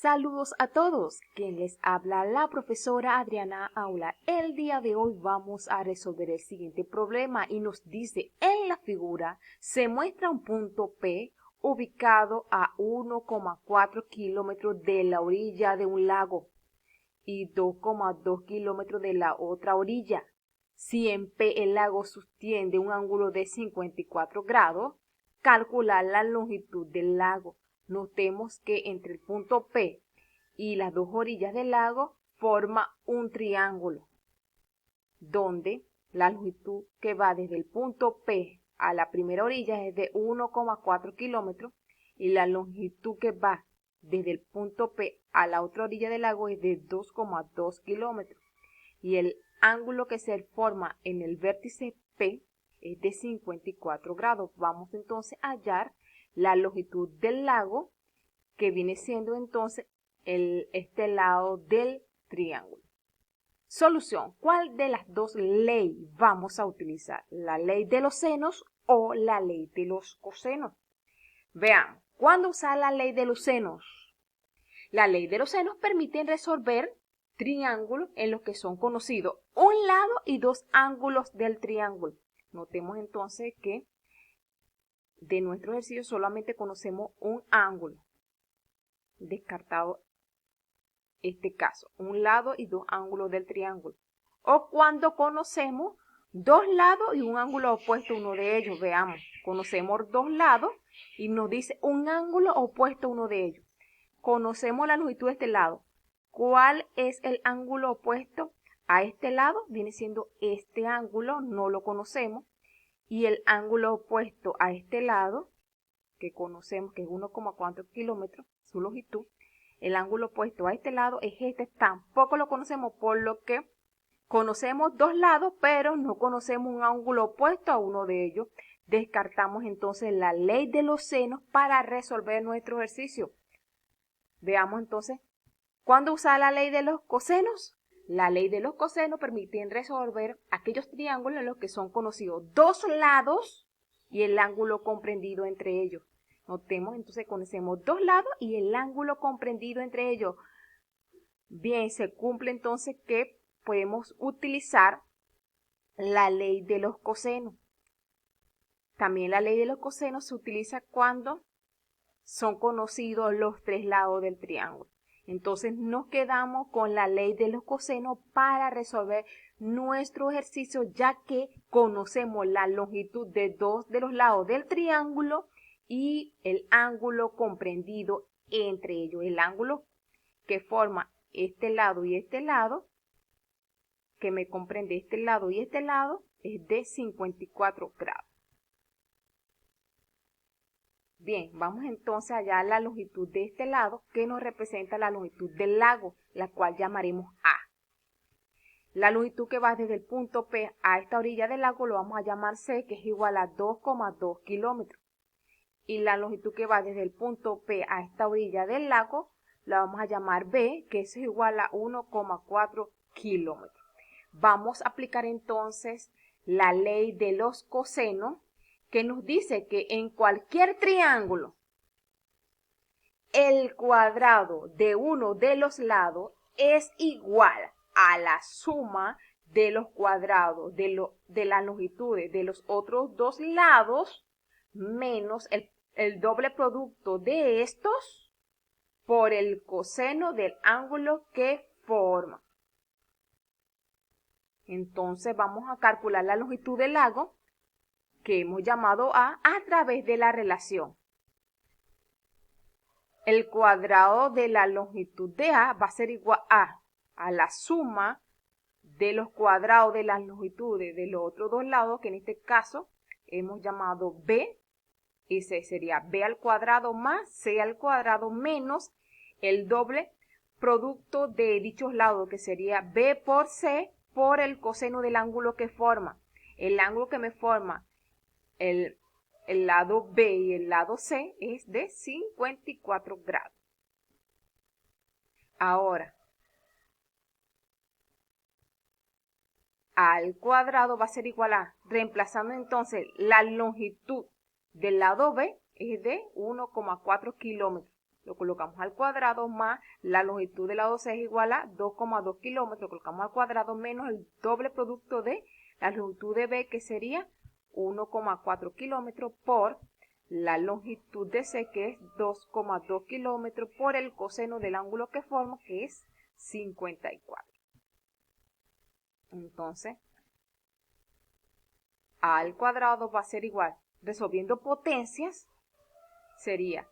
Saludos a todos, quien les habla la profesora Adriana Aula. El día de hoy vamos a resolver el siguiente problema y nos dice en la figura se muestra un punto P ubicado a 1,4 kilómetros de la orilla de un lago y 2,2 kilómetros de la otra orilla. Si en P el lago sostiene un ángulo de 54 grados, calcular la longitud del lago. Notemos que entre el punto P y las dos orillas del lago forma un triángulo, donde la longitud que va desde el punto P a la primera orilla es de 1,4 kilómetros y la longitud que va desde el punto P a la otra orilla del lago es de 2,2 kilómetros. Y el ángulo que se forma en el vértice P es de 54 grados. Vamos entonces a hallar la longitud del lago, que viene siendo entonces este lado del triángulo. Solución. ¿Cuál de las dos leyes vamos a utilizar? ¿La ley de los senos o la ley de los cosenos? Veamos. ¿Cuándo usar la ley de los senos? La ley de los senos permite resolver triángulos en los que son conocidos un lado y dos ángulos del triángulo. Notemos entonces que de nuestro ejercicio solamente conocemos un ángulo. Descartado este caso, un lado y dos ángulos del triángulo. O cuando conocemos dos lados y un ángulo opuesto a uno de ellos. Veamos, conocemos dos lados y nos dice un ángulo opuesto a uno de ellos. Conocemos la longitud de este lado. ¿Cuál es el ángulo opuesto a este lado? Viene siendo este ángulo, no lo conocemos. Y el ángulo opuesto a este lado, que conocemos que es 1,4 kilómetros, su longitud, el ángulo opuesto a este lado es este, tampoco lo conocemos, por lo que conocemos dos lados, pero no conocemos un ángulo opuesto a uno de ellos. Descartamos entonces la ley de los senos para resolver nuestro ejercicio. Veamos entonces, ¿cuándo usar la ley de los cosenos? La ley de los cosenos permite resolver aquellos triángulos en los que son conocidos dos lados y el ángulo comprendido entre ellos. Notemos entonces, conocemos dos lados y el ángulo comprendido entre ellos. Bien, se cumple entonces que podemos utilizar la ley de los cosenos. También la ley de los cosenos se utiliza cuando son conocidos los tres lados del triángulo. Entonces nos quedamos con la ley de los cosenos para resolver nuestro ejercicio, ya que conocemos la longitud de dos de los lados del triángulo y el ángulo comprendido entre ellos. El ángulo que forma este lado y este lado, que me comprende este lado y este lado, es de 54 grados. Bien, vamos entonces allá a la longitud de este lado, que nos representa la longitud del lago, la cual llamaremos A. La longitud que va desde el punto P a esta orilla del lago lo vamos a llamar C, que es igual a 2,2 kilómetros. Y la longitud que va desde el punto P a esta orilla del lago la vamos a llamar B, que es igual a 1,4 kilómetros. Vamos a aplicar entonces la ley de los cosenos, que nos dice que en cualquier triángulo el cuadrado de uno de los lados es igual a la suma de los cuadrados de las longitudes de los otros dos lados menos el doble producto de estos por el coseno del ángulo que forma. Entonces vamos a calcular la longitud del lago, que hemos llamado A través de la relación. El cuadrado de la longitud de A va a ser igual a la suma de los cuadrados de las longitudes de los otros dos lados, que en este caso hemos llamado B, y C sería B al cuadrado más C al cuadrado menos el doble producto de dichos lados, que sería B por C por el coseno del ángulo que forma. El ángulo que me forma el lado B y el lado C es de 54 grados. Ahora, A al cuadrado va a ser igual a, reemplazando entonces la longitud del lado B es de 1,4 kilómetros. lo colocamos al cuadrado, más la longitud del lado C es igual a 2,2 kilómetros, lo colocamos al cuadrado, menos el doble producto de la longitud de B, que sería 1,4 kilómetros, por la longitud de C, que es 2,2 kilómetros, por el coseno del ángulo que forma, que es 54. Entonces, A al cuadrado va a ser igual, resolviendo potencias, sería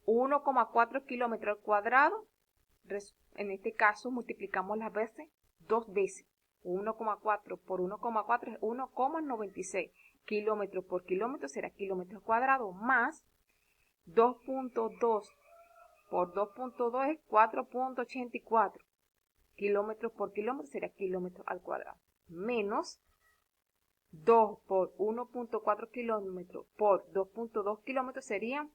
1,4 kilómetros al cuadrado. En este caso multiplicamos las veces, 2 veces. 1,4 por 1,4 es 1,96. Kilómetros por kilómetro será kilómetros cuadrados, más 2,2 por 2,2 es 4,84. Kilómetros por kilómetro será kilómetros al cuadrado, menos 2 por 1,4 kilómetros por 2,2 kilómetros serían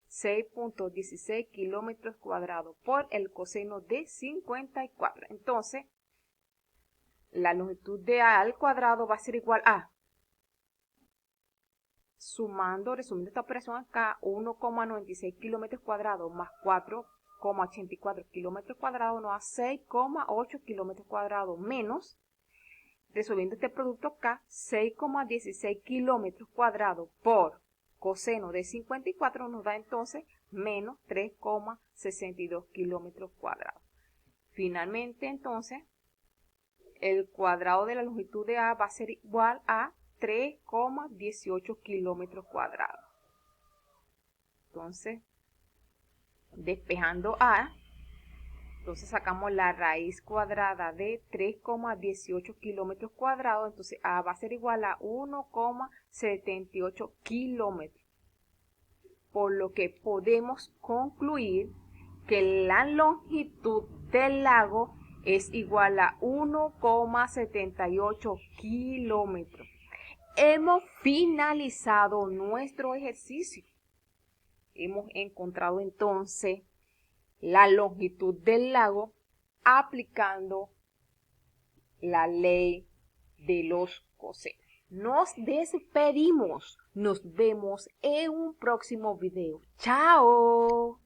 6,16 kilómetros cuadrados, por el coseno de 54. Entonces, la longitud de A al cuadrado va a ser igual a, resumiendo esta operación acá, 1,96 kilómetros cuadrados más 4,84 kilómetros cuadrados nos da 6,8 kilómetros cuadrados, menos, resolviendo este producto acá, 6,16 kilómetros cuadrados por coseno de 54 nos da entonces menos 3,62 kilómetros cuadrados. Finalmente, entonces, el cuadrado de la longitud de A va a ser igual a 3,18 kilómetros cuadrados. Entonces, despejando A, entonces sacamos la raíz cuadrada de 3,18 kilómetros cuadrados. Entonces A va a ser igual a 1,78 kilómetros. Por lo que podemos concluir que la longitud del lago es igual a 1,78 kilómetros. Hemos finalizado nuestro ejercicio. Hemos encontrado entonces la longitud del lago aplicando la ley de los cosenos. Nos despedimos. Nos vemos en un próximo video. ¡Chao!